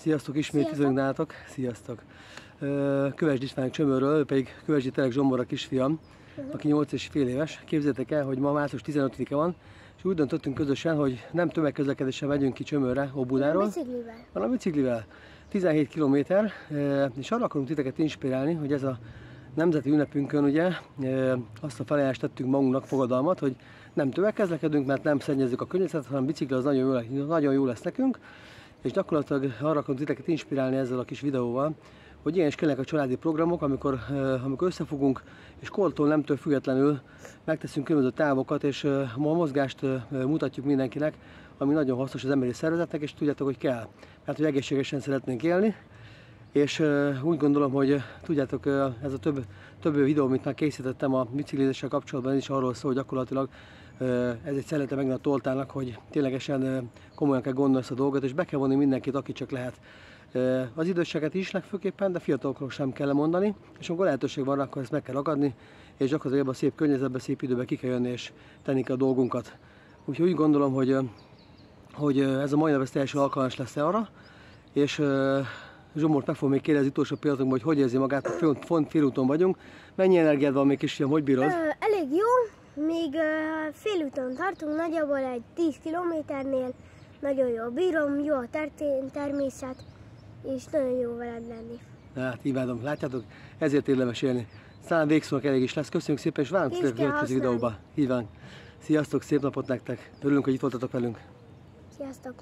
Sziasztok, ismét üdvözlünk nálatok. Sziasztok. Kövesd István Csömörről, ő pedig Kövesdi Telek Zsombor a kisfiam, aki 8 és fél éves. Képzeljétek el, hogy ma március 15-e van, és úgy döntöttünk közösen, hogy nem tömegközlekedésen megyünk ki Csömörre, Óbudáról, hanem a biciklivel. 17 km, és arra akarunk titeket inspirálni, hogy ez a nemzeti ünnepünkön ugye azt a felajánlást tettünk magunknak, fogadalmat, hogy nem tömegközlekedünk, mert nem szennyezzük a környezetet, hanem bicikli az nagyon jó lesz nekünk. És gyakorlatilag arra akarunk titeket inspirálni ezzel a kis videóval, hogy ilyen is kellnek a családi programok, amikor összefogunk, és kortól nemtől függetlenül megteszünk különböző távokat, és a mozgást mutatjuk mindenkinek, ami nagyon hasznos az emberi szervezetnek, és tudjátok, hogy kell. Tehát, hogy egészségesen szeretnénk élni, és úgy gondolom, hogy tudjátok, ez a több videó, amit már készítettem a biciklizéssel kapcsolatban, is arról szól, hogy gyakorlatilag ez egy szelete megint a toltának, hogy ténylegesen komolyan kell gondolni ezt a dolgot, és be kell vonni mindenkit, aki csak lehet. Az időseket is legfőképpen, de fiatalokról sem kell mondani, és amikor lehetőség van, akkor ezt meg kell ragadni, és gyakorlatilag ebben a szép környezetben, szép időben ki kell jönni, és tenni kell a dolgunkat. Úgyhogy úgy gondolom, hogy ez a mai nap teljesen alkalmas lesz arra, és Zsombort meg fogom még kérdezni utolsó pillanatokban, hogy érzi magát, félúton vagyunk. Mennyi energiád van még, kisfiam, hogy bírod? Elég jó, még félúton tartunk, nagyjából egy 10 kilométernél. Nagyon jól bírom, jó a természet, és nagyon jó veled lenni. Hát imádom, látjátok? Ezért érdemes élni. Talán végszónak elég is lesz. Köszönjük szépen, és várunk a következő videóba. Így van. Sziasztok, szép napot nektek! Örülünk, hogy itt voltatok velünk. Sziasztok!